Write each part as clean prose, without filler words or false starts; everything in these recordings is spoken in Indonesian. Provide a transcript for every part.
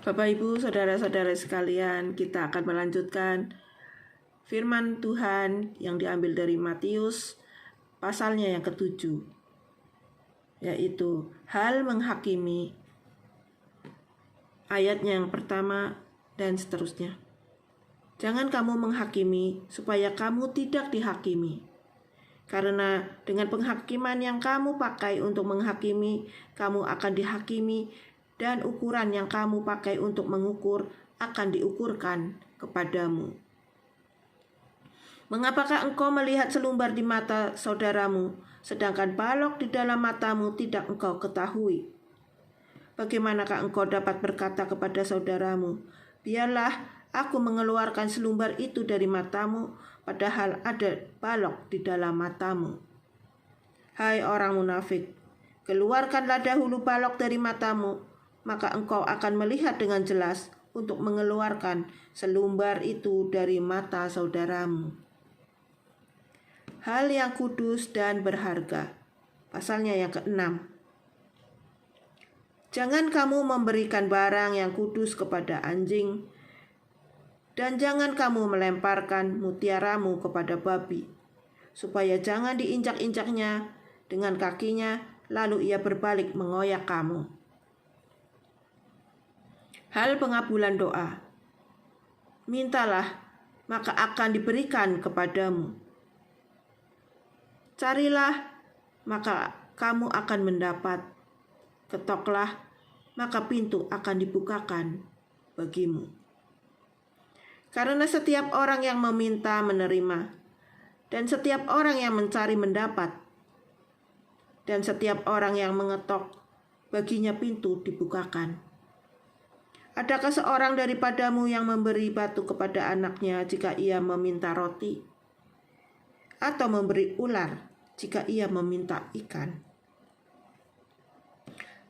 Bapak, Ibu, saudara-saudara sekalian, kita akan melanjutkan firman Tuhan yang diambil dari Matius pasalnya yang ke-7, yaitu hal menghakimi, ayatnya yang pertama dan seterusnya. Jangan kamu menghakimi supaya kamu tidak dihakimi. Karena dengan penghakiman yang kamu pakai untuk menghakimi, kamu akan dihakimi, dan ukuran yang kamu pakai untuk mengukur akan diukurkan kepadamu. Mengapakah engkau melihat selumbar di mata saudaramu, sedangkan balok di dalam matamu tidak engkau ketahui? Bagaimanakah engkau dapat berkata kepada saudaramu, biarlah aku mengeluarkan selumbar itu dari matamu, padahal ada balok di dalam matamu? Hai orang munafik, keluarkanlah dahulu balok dari matamu, maka engkau akan melihat dengan jelas untuk mengeluarkan selumbar itu dari mata saudaramu. Hal yang kudus dan berharga. Pasalnya yang ke-6. Jangan kamu memberikan barang yang kudus kepada anjing, dan jangan kamu melemparkan mutiaramu kepada babi, supaya jangan diinjak-injaknya dengan kakinya, lalu ia berbalik mengoyak kamu. Hal pengabulan doa. Mintalah, maka akan diberikan kepadamu. Carilah, maka kamu akan mendapat. Ketoklah, maka pintu akan dibukakan bagimu. Karena setiap orang yang meminta menerima, dan setiap orang yang mencari mendapat, dan setiap orang yang mengetok, baginya pintu dibukakan. Adakah seorang daripadamu yang memberi batu kepada anaknya jika ia meminta roti? Atau memberi ular jika ia meminta ikan?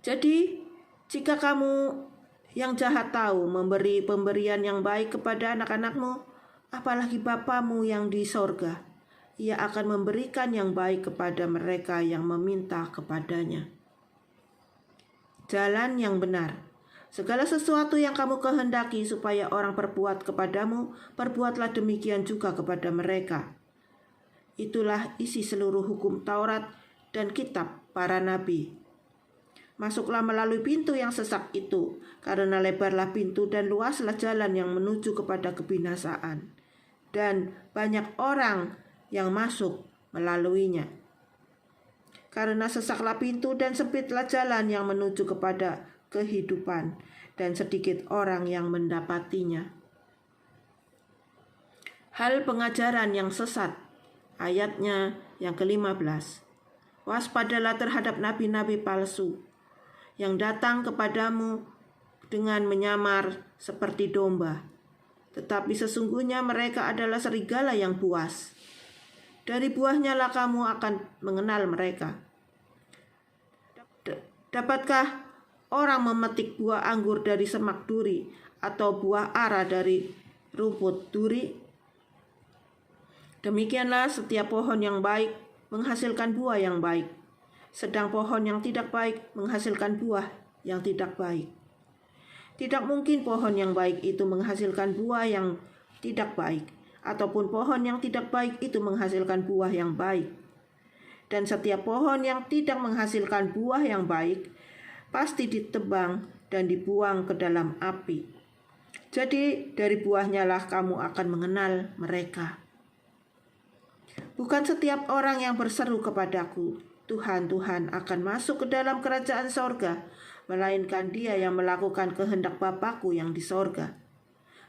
Jadi, jika kamu yang jahat tahu memberi pemberian yang baik kepada anak-anakmu, apalagi Bapamu yang di sorga, ia akan memberikan yang baik kepada mereka yang meminta kepadanya. Jalan yang benar. Segala sesuatu yang kamu kehendaki supaya orang perbuat kepadamu, perbuatlah demikian juga kepada mereka. Itulah isi seluruh hukum Taurat dan kitab para nabi. Masuklah melalui pintu yang sesak itu, karena lebarlah pintu dan luaslah jalan yang menuju kepada kebinasaan, dan banyak orang yang masuk melaluinya. Karena sesaklah pintu dan sempitlah jalan yang menuju kepada kehidupan, dan sedikit orang yang mendapatinya. Hal pengajaran yang sesat, ayatnya yang ke-15. Waspadalah terhadap nabi-nabi palsu yang datang kepadamu dengan menyamar seperti domba, tetapi sesungguhnya mereka adalah serigala yang buas. Dari buahnya lah kamu akan mengenal mereka. Dapatkah orang memetik buah anggur dari semak duri, atau buah ara dari rumput duri? Demikianlah setiap pohon yang baik menghasilkan buah yang baik, sedang pohon yang tidak baik menghasilkan buah yang tidak baik. Tidak mungkin pohon yang baik itu menghasilkan buah yang tidak baik, ataupun pohon yang tidak baik itu menghasilkan buah yang baik. Dan setiap pohon yang tidak menghasilkan buah yang baik pasti ditebang dan dibuang ke dalam api. Jadi dari buahnya lah kamu akan mengenal mereka. Bukan setiap orang yang berseru kepadaku, Tuhan, Tuhan, akan masuk ke dalam kerajaan sorga, melainkan dia yang melakukan kehendak Bapa-Ku yang di sorga.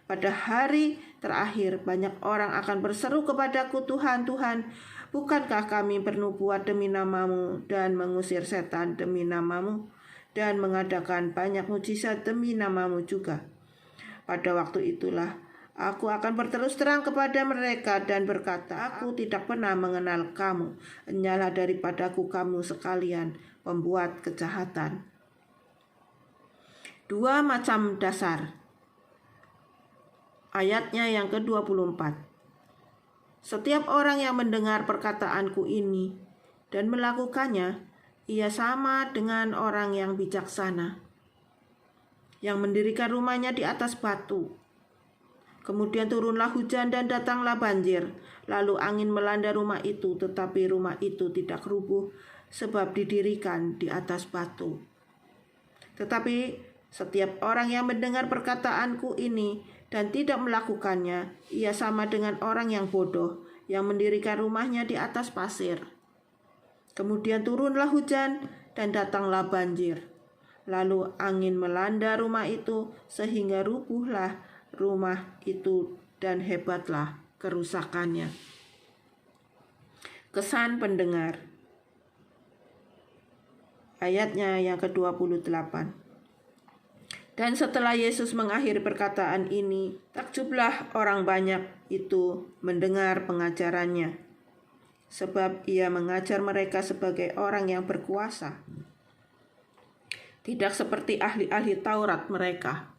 Pada hari terakhir banyak orang akan berseru kepadaku, Tuhan, Tuhan, bukankah kami bernubuat demi namamu dan mengusir setan demi namamu dan mengadakan banyak mujizat demi namamu juga? Pada waktu itulah aku akan berterus terang kepada mereka dan berkata, aku tidak pernah mengenal kamu. Enyalah daripadaku kamu sekalian pembuat kejahatan. 2 macam dasar. Ayatnya yang ke-24. Setiap orang yang mendengar perkataanku ini dan melakukannya, ia sama dengan orang yang bijaksana yang mendirikan rumahnya di atas batu. Kemudian turunlah hujan dan datanglah banjir. Lalu angin melanda rumah itu, tetapi rumah itu tidak rubuh sebab didirikan di atas batu. Tetapi setiap orang yang mendengar perkataanku ini dan tidak melakukannya, ia sama dengan orang yang bodoh yang mendirikan rumahnya di atas pasir. Kemudian turunlah hujan dan datanglah banjir. Lalu angin melanda rumah itu sehingga rubuhlah rumah itu dan hebatlah kerusakannya. Kesan pendengar. Ayatnya yang ke-28. Dan setelah Yesus mengakhiri perkataan ini, takjublah orang banyak itu mendengar pengajarannya, sebab ia mengajar mereka sebagai orang yang berkuasa, tidak seperti ahli-ahli Taurat mereka.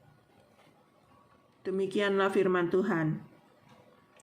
Demikianlah firman Tuhan.